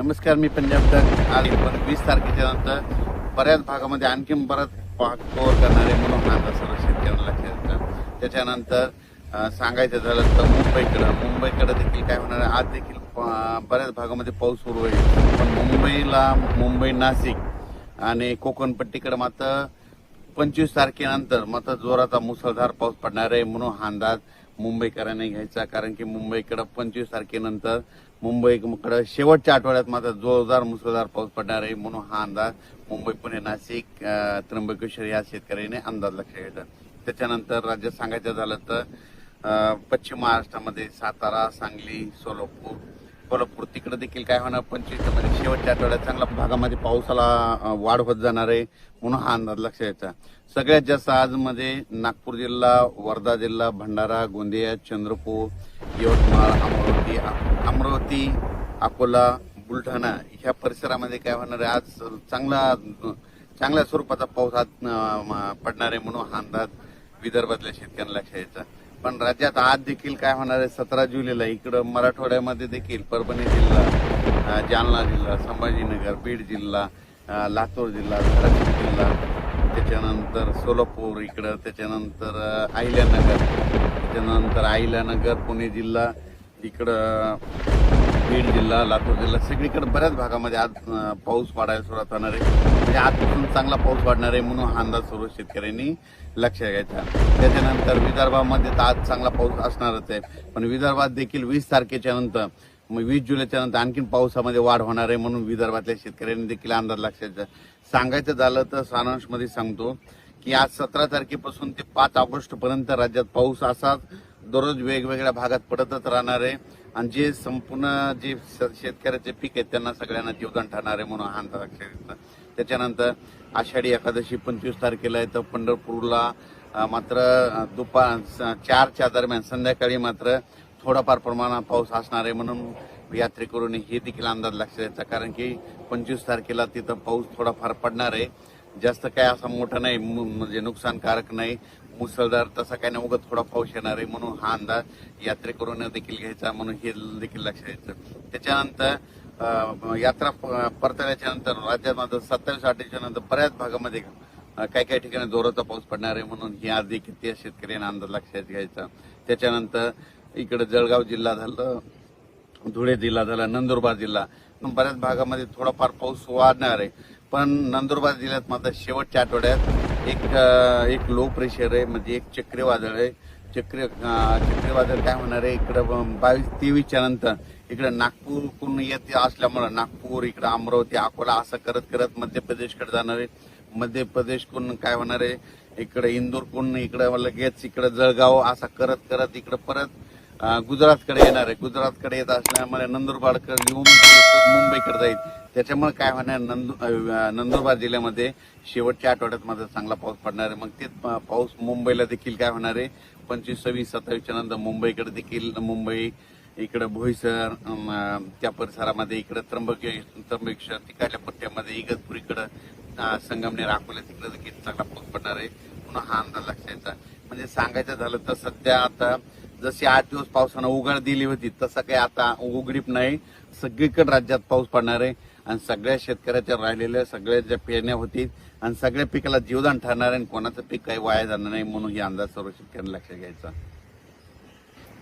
नमस्कार, मी पंजाब डक. आज 20 तारखेच्या नंतर बऱ्याच भागामध्ये आणखीन बराच भाग कव्हर करणारे म्हणून हा सर्व शेतकऱ्यांना लक्षात येतं. त्याच्यानंतर सांगायचं झालं तर मुंबईकडे देखील काय होणार आहे, आज देखील बऱ्याच भागामध्ये पाऊस सुरू होईल. पण मुंबई नाशिक आणि कोकणपट्टीकडे मात्र 25 तारखेनंतर मात्र जोराचा मुसळधार पाऊस पडणार आहे म्हणून हा अंदाज मुंबईकरांनी घ्यायचा. कारण की मुंबईकडे 25 तारखेनंतर मुंबईकडे शेवटच्या आठवड्यात मात्र जोरदार मुसळधार पाऊस पडणार आहे म्हणून हा अंदाज मुंबई, पुणे, नाशिक, त्र्यंबकेश्वर या शेतकऱ्यांनी अंदाज लक्षात घ्यायचा. त्याच्यानंतर राज्यात सांगायचं झालं तर पश्चिम महाराष्ट्रामध्ये सातारा, सांगली, कोल्हापूर तिकडे देखील काय होणार, 25 म्हणजे शेवटच्या आठवड्यात चांगल्या भागामध्ये पावसाला वाढ होत जाणार आहे म्हणून हा अंदाज लक्षात घ्यायचा. सगळ्यात जास्त आज मध्ये नागपूर जिल्हा, वर्धा जिल्हा, भंडारा, गोंदिया, चंद्रपूर, यवतमाळ, अमरावती, अकोला, बुलढाणा ह्या परिसरामध्ये काय होणार आहे, आज चांगल्या स्वरूपाचा पाऊस आज पडणार आहे म्हणून हा अंदाज विदर्भातल्या शेतकऱ्यांना लक्षात घ्यायचा. पण राज्यात आज देखील काय होणार आहे, 17 जुलैला इकडं मराठवाड्यामध्ये देखील परभणी जिल्हा, जालना जिल्हा, संभाजीनगर, बीड जिल्हा, लातूर जिल्हा, धाराशिव जिल्हा, त्याच्यानंतर सोलापूर इकडं, त्याच्यानंतर अहिल्यानगर, पुणे जिल्हा इकडं, बीड जिल्हा, लातूर जिल्हा सगळीकडे बऱ्याच भागामध्ये आज पाऊस पडायला सुरुवात होणार आहे. म्हणजे आजपासून चांगला पाऊस पडणार आहे म्हणून हा अंदाज सर्व शेतकऱ्यांनी लक्षात घ्यायचा. त्याच्यानंतर विदर्भामध्ये तर आज चांगला पाऊस असणारच आहे, पण विदर्भात देखील 20 तारखेच्या नंतर 20 जुलैच्या नंतर आणखीन पावसामध्ये वाढ होणार आहे म्हणून विदर्भातल्या शेतकऱ्यांनी देखील अंदाज लक्षात घ्यायचा. सांगायचं झालं तर सारांशमध्ये सांगतो की आज 17 तारखेपासून ते 5 ऑगस्ट पर्यंत राज्यात पाऊस असाच दररोज वेगवेगळ्या भागात पडतच राहणार आहे आणि जे संपूर्ण जे शेतकऱ्याचे पीक आहेत त्यांना सगळ्यांना जीवदान ठरणार आहे म्हणून हा अंदाज लक्षात घेतला. त्याच्यानंतर आषाढी एकादशी 25 तारखेला आहे, तर पंढरपूरला मात्र दुपार 4च्या दरम्यान संध्याकाळी मात्र थोडाफार प्रमाणात पाऊस असणार आहे म्हणून यात्रेकरूंनी हे देखील अंदाज लक्षात घ्यायचा. कारण की 25 तारखेला तिथं पाऊस थोडाफार पडणार आहे, जास्त काय असा मोठा नाही, म्हणजे नुकसानकारक नाही, मुसळधार तसा काय नाही, उगाच थोडा पाऊस येणार आहे म्हणून हा अंदाज यात्रेकरूंनी देखील घ्यायचा म्हणून हे देखील लक्षात घ्यायचं. त्याच्यानंतर यात्रा परतल्याच्या नंतर राज्यात मात्र 27-28च्या नंतर बऱ्याच भागामध्ये काही ठिकाणी जोराचा पाऊस पडणार आहे म्हणून ही आज देखील त्या शेतकऱ्यांना अंदाज लक्षात घ्यायचा. त्याच्यानंतर इकडे जळगाव जिल्हा झालं, धुळे जिल्हा झाला, नंदुरबार जिल्हा बऱ्याच भागामध्ये थोडाफार पाऊस वाढणार आहे. पण नंदुरबार जिल्ह्यात मात्र शेवटच्या आठवड्यात एक लो प्रेशर आहे, म्हणजे एक चक्रीवादळ आहे. चक्रीवादळ काय होणार आहे, इकडं 22-23च्या नंतर इकडे नागपूरकडून येत असल्यामुळं नागपूर, इकडं अमरावती, अकोला असं करत करत मध्य प्रदेशकडे जाणार आहे. मध्य प्रदेशकडून काय होणार आहे, इकडे इंदोरकडून इकडं लगेच इकडं जळगाव असं करत करत इकडं परत गुजरातकडे येणार आहे. गुजरातकडे येत असल्यामुळे नंदुरबारकडे येऊन मुंबईकडे जाईल. त्याच्यामुळे काय होणार, नंदुरबार जिल्ह्यामध्ये शेवटच्या आठवड्यात मात्र चांगला पाऊस पडणार आहे. मग ते पाऊस मुंबईला देखील काय होणार आहे, 25, 26, 27च्या नंतर मुंबईकडे देखील, मुंबई इकडे बोईसर त्या परिसरामध्ये, इकडे त्र्यंबकेश्वर तिकडल्या पट्ट्यामध्ये, इगतपुरीकडे, संगमनेर, अकोला तिकडे देखील चांगला पाऊस पडणार आहे म्हणून हा अंदाज लक्षात. म्हणजे सांगायचं झालं तर सध्या आता जशी 8 दिवस पावसानं उघड दिली होती तसं काही आता उघडीप नाही, सगळीकडे राज्यात पाऊस पडणार आहे आणि सगळ्या शेतकऱ्याच्या राहिलेल्या सगळ्या ज्या पेरण्या होतील आणि सगळ्या पिकाला जीवदान ठरणार आहे आणि कोणाचं पीक काही वाया जाणार नाही म्हणून ही अंदाज सर्व शेतकऱ्यांना लक्षात घ्यायचा.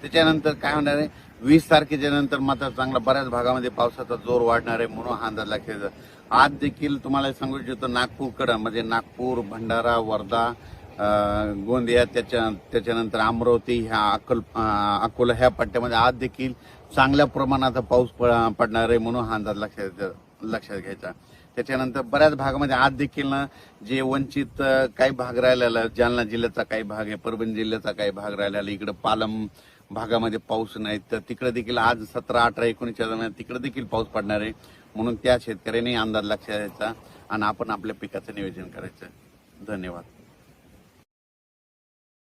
त्याच्यानंतर काय होणार आहे, 20 तारखेच्या नंतर मात्र चांगला बऱ्याच भागामध्ये पावसाचा जोर वाढणार आहे म्हणून हा अंदाज लक्षात घ्यायचा. आज देखील तुम्हाला सांगू इच्छितो, नागपूरकडं म्हणजे नागपूर, भंडारा, वर्धा, गोंदिया, त्याच्यानंतर अमरावती, अकोला ह्या पट्ट्यामध्ये आज देखील चांगल्या प्रमाणात पाऊस पडणार आहे म्हणून हा अंदाज लक्षात घ्यायचा. त्याच्यानंतर बऱ्याच भागामध्ये आज देखील ना जे वंचित काही भाग राहिलेला, जालना जिल्ह्याचा काही भाग आहे, परभणी जिल्ह्याचा काही भाग राहिलेला, इकडे पालम भागामध्ये पाऊस नाही, तर तिकडे देखील आज 17, 18, 19च्या दरम्यान तिकडे देखील पाऊस पडणार आहे म्हणून त्या शेतकऱ्यांनी अंदाज लक्षात घ्यायचा आणि आपण आपल्या पिकाचं नियोजन करायचं. धन्यवाद.